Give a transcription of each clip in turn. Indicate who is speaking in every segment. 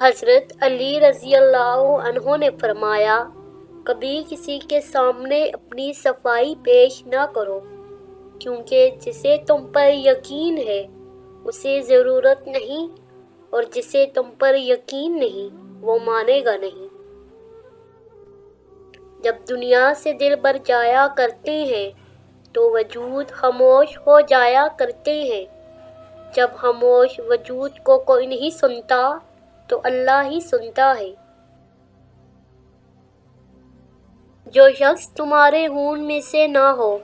Speaker 1: حضرت علی رضی اللہ عنہ نے فرمایا، کبھی کسی کے سامنے اپنی صفائی پیش نہ کرو، کیونکہ جسے تم پر یقین ہے اسے ضرورت نہیں، اور جسے تم پر یقین نہیں وہ مانے گا نہیں۔ جب دنیا سے دل بھر جایا کرتے ہیں تو وجود خاموش ہو جایا کرتے ہیں۔ جب خاموش وجود کو کوئی نہیں سنتا تو اللہ ہی سنتا ہے۔ جو شخص تمہارے خون میں سے نہ ہو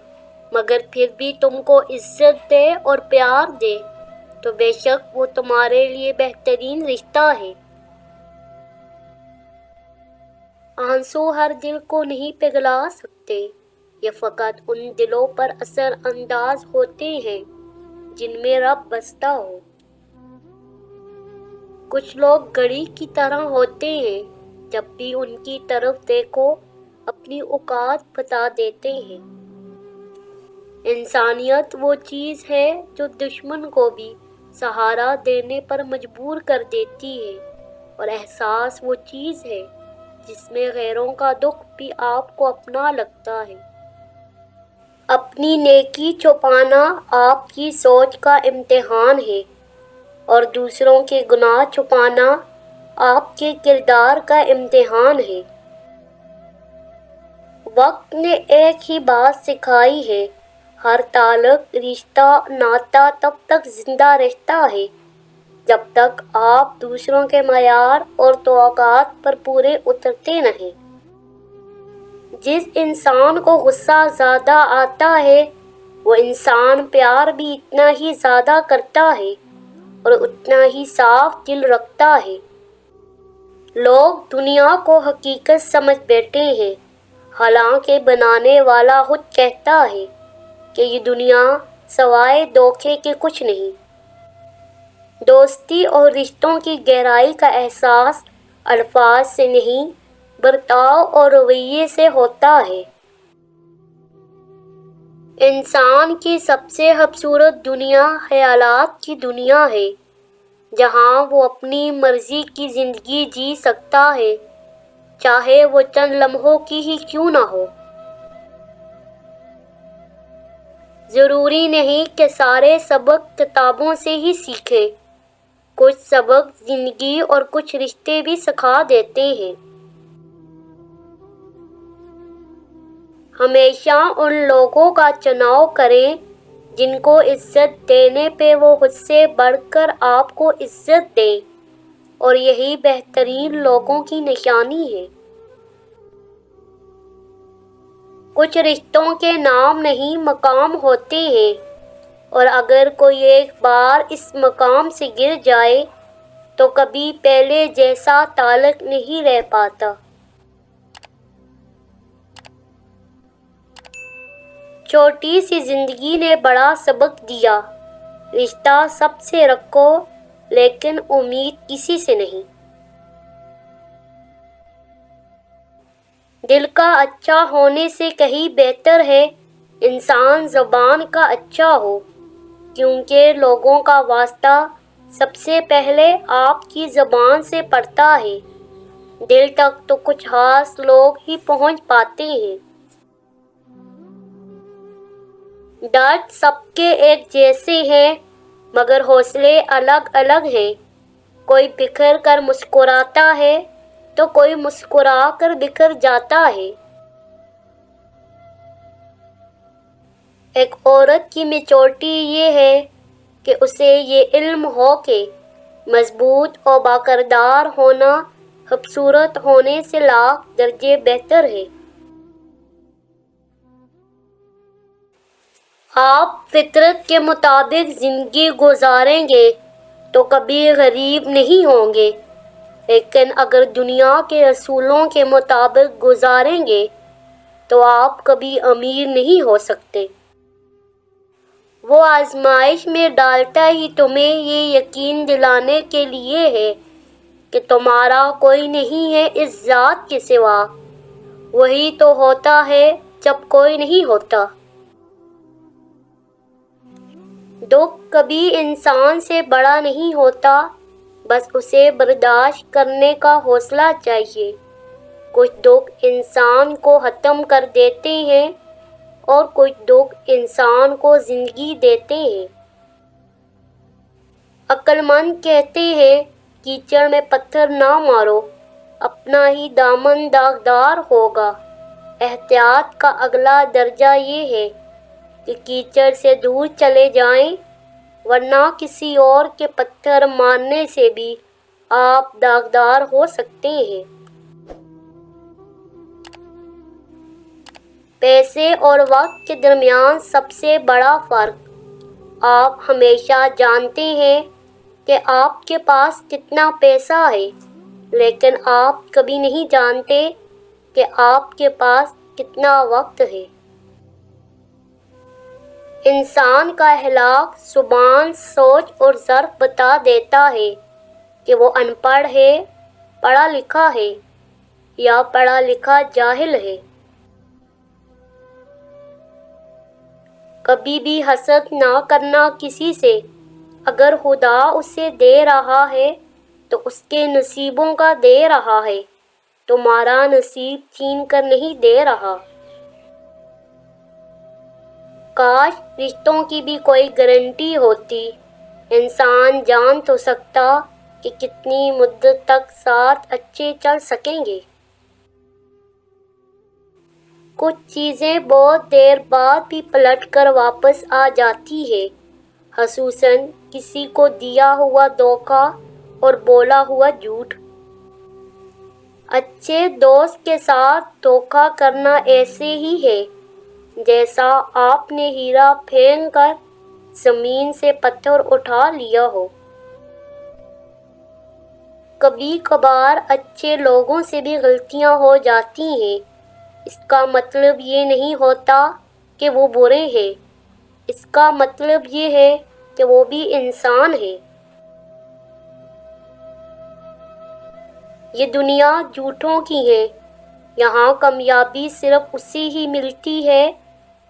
Speaker 1: مگر پھر بھی تم کو عزت دے اور پیار دے تو بے شک وہ تمہارے لیے بہترین رشتہ ہے۔ آنسو ہر دل کو نہیں پگھلا سکتے، یہ فقط ان دلوں پر اثر انداز ہوتے ہیں جن میں رب بستا ہو۔ کچھ لوگ گھڑی کی طرح ہوتے ہیں، جب بھی ان کی طرف دیکھو اپنی اوقات بتا دیتے ہیں۔ انسانیت وہ چیز ہے جو دشمن کو بھی سہارا دینے پر مجبور کر دیتی ہے، اور احساس وہ چیز ہے جس میں غیروں کا دکھ بھی آپ کو اپنا لگتا ہے۔ اپنی نیکی چھپانا آپ کی سوچ کا امتحان ہے، اور دوسروں کے گناہ چھپانا آپ کے کردار کا امتحان ہے۔ وقت نے ایک ہی بات سکھائی ہے، ہر تعلق، رشتہ، ناطہ تب تک زندہ رہتا ہے جب تک آپ دوسروں کے معیار اور توقعات پر پورے اترتے نہیں۔ جس انسان کو غصہ زیادہ آتا ہے وہ انسان پیار بھی اتنا ہی زیادہ کرتا ہے اور اتنا ہی صاف دل رکھتا ہے۔ لوگ دنیا کو حقیقت سمجھ بیٹھے ہیں، حالانکہ بنانے والا خود کہتا ہے کہ یہ دنیا سوائے دھوکے کے کچھ نہیں۔ دوستی اور رشتوں کی گہرائی کا احساس الفاظ سے نہیں، برتاؤ اور رویے سے ہوتا ہے۔ انسان کی سب سے خوبصورت دنیا خیالات کی دنیا ہے، جہاں وہ اپنی مرضی کی زندگی جی سکتا ہے، چاہے وہ چند لمحوں کی ہی کیوں نہ ہو۔ ضروری نہیں کہ سارے سبق کتابوں سے ہی سیکھیں، کچھ سبق زندگی اور کچھ رشتے بھی سکھا دیتے ہیں۔ ہمیشہ ان لوگوں کا چناؤ کریں جن کو عزت دینے پہ وہ خود سے بڑھ کر آپ کو عزت دیں، اور یہی بہترین لوگوں کی نشانی ہے۔ کچھ رشتوں کے نام نہیں مقام ہوتے ہیں، اور اگر کوئی ایک بار اس مقام سے گر جائے تو کبھی پہلے جیسا تعلق نہیں رہ پاتا۔ چھوٹی سی زندگی نے بڑا سبق دیا، رشتہ سب سے رکھو لیکن امید کسی سے نہیں۔ دل کا اچھا ہونے سے کہیں بہتر ہے انسان زبان کا اچھا ہو، کیونکہ لوگوں کا واسطہ سب سے پہلے آپ کی زبان سے پڑتا ہے۔ دل تک تو کچھ خاص لوگ ہی پہنچ پاتے ہیں۔ درد سب کے ایک جیسے ہیں مگر حوصلے الگ الگ ہیں، کوئی بکھر کر مسکراتا ہے تو کوئی مسکرا کر بکھر جاتا ہے۔ ایک عورت کی میچورٹی یہ ہے کہ اسے یہ علم ہو کہ مضبوط اور باکردار ہونا خوبصورت ہونے سے لاکھ درجے بہتر ہے۔ آپ فطرت کے مطابق زندگی گزاریں گے تو کبھی غریب نہیں ہوں گے، لیکن اگر دنیا کے اصولوں کے مطابق گزاریں گے تو آپ کبھی امیر نہیں ہو سکتے۔ وہ آزمائش میں ڈالتا ہی تمہیں یہ یقین دلانے کے لیے ہے کہ تمہارا کوئی نہیں ہے اس ذات کے سوا، وہی تو ہوتا ہے جب کوئی نہیں ہوتا۔ دکھ کبھی انسان سے بڑا نہیں ہوتا، بس اسے برداشت کرنے کا حوصلہ چاہیے۔ کچھ دکھ انسان کو ختم کر دیتے ہیں اور کچھ دکھ انسان کو زندگی دیتے ہیں۔ عقل مند کہتے ہیں کیچڑ میں پتھر نہ مارو، اپنا ہی دامن داغدار ہوگا۔ احتیاط کا اگلا درجہ یہ ہے کہ کیچڑ سے دور چلے جائیں، ورنہ کسی اور کے پتھر مارنے سے بھی آپ داغدار ہو سکتے ہیں۔ پیسے اور وقت کے درمیان سب سے بڑا فرق، آپ ہمیشہ جانتے ہیں کہ آپ کے پاس کتنا پیسہ ہے، لیکن آپ کبھی نہیں جانتے کہ آپ کے پاس کتنا وقت ہے۔ انسان کا اخلاق زبان، سوچ اور ظرف بتا دیتا ہے کہ وہ ان پڑھ ہے، پڑھا لکھا ہے یا پڑھا لکھا جاہل ہے۔ کبھی بھی حسد نہ کرنا کسی سے۔ اگر خدا اسے دے رہا ہے تو اس کے نصیبوں کا دے رہا ہے، تمہارا نصیب چھین کر نہیں دے رہا۔ کاش رشتوں کی بھی کوئی گارنٹی ہوتی، انسان جان تو سکتا کہ کتنی مدت تک ساتھ اچھے چل سکیں گے۔ کچھ چیزیں بہت دیر بعد بھی پلٹ کر واپس آ جاتی ہے، خصوصاً کسی کو دیا ہوا دھوکہ اور بولا ہوا جھوٹ۔ اچھے دوست کے ساتھ دھوکہ کرنا ایسے ہی ہے جیسا آپ نے ہیرا پھینک کر زمین سے پتھر اٹھا لیا ہو۔ کبھی کبھار اچھے لوگوں سے بھی غلطیاں ہو جاتی ہیں، اس کا مطلب یہ نہیں ہوتا کہ وہ برے ہیں، اس کا مطلب یہ ہے کہ وہ بھی انسان ہیں۔ یہ دنیا جھوٹوں کی ہے، یہاں کامیابی صرف اسی ہی ملتی ہے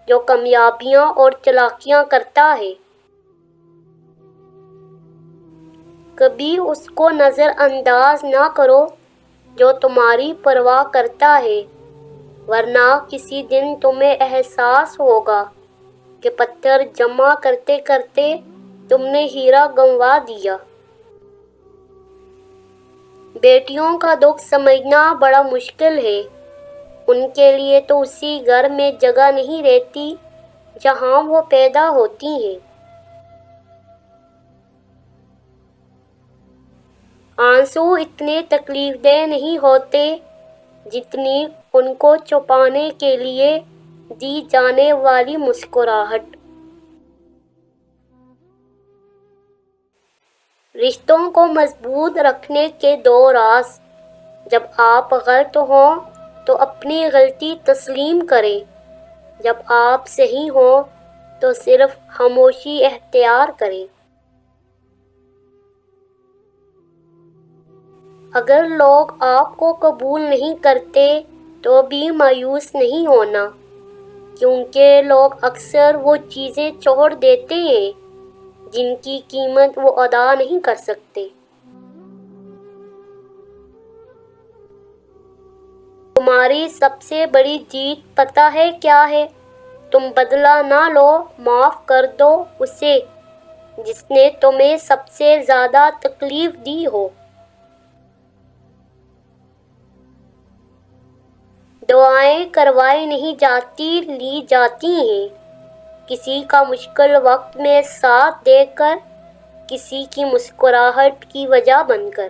Speaker 1: جو کامیابیاں اور چالاکیاں کرتا ہے۔ کبھی اس کو نظر انداز نہ کرو جو تمہاری پرواہ کرتا ہے، ورنہ کسی دن تمہیں احساس ہوگا کہ پتھر جمع کرتے کرتے تم نے ہیرا گنوا دیا۔ بیٹیوں کا دکھ سمجھنا بڑا مشکل ہے، ان کے لیے تو اسی گھر میں جگہ نہیں رہتی جہاں وہ پیدا ہوتی ہیں۔ آنسو اتنے تکلیف دہ نہیں ہوتے جتنی ان کو چھپانے کے لیے دی جانے والی مسکراہٹ۔ رشتوں کو مضبوط رکھنے کے دو راز۔ جب آپ غلط ہوں تو اپنی غلطی تسلیم کریں، جب آپ صحیح ہوں تو صرف خاموشی اختیار کریں۔ اگر لوگ آپ کو قبول نہیں کرتے تو بھی مایوس نہیں ہونا، کیونکہ لوگ اکثر وہ چیزیں چھوڑ دیتے ہیں جن کی قیمت وہ ادا نہیں کر سکتے۔ تمہاری سب سے بڑی جیت پتہ ہے کیا ہے؟ تم بدلہ نہ لو، معاف کر دو اسے جس نے تمہیں سب سے زیادہ تکلیف دی ہو۔ دعائیں کروائی نہیں جاتی، لی جاتی ہیں، کسی کا مشکل وقت میں ساتھ دے کر، کسی کی مسکراہٹ کی وجہ بن کر۔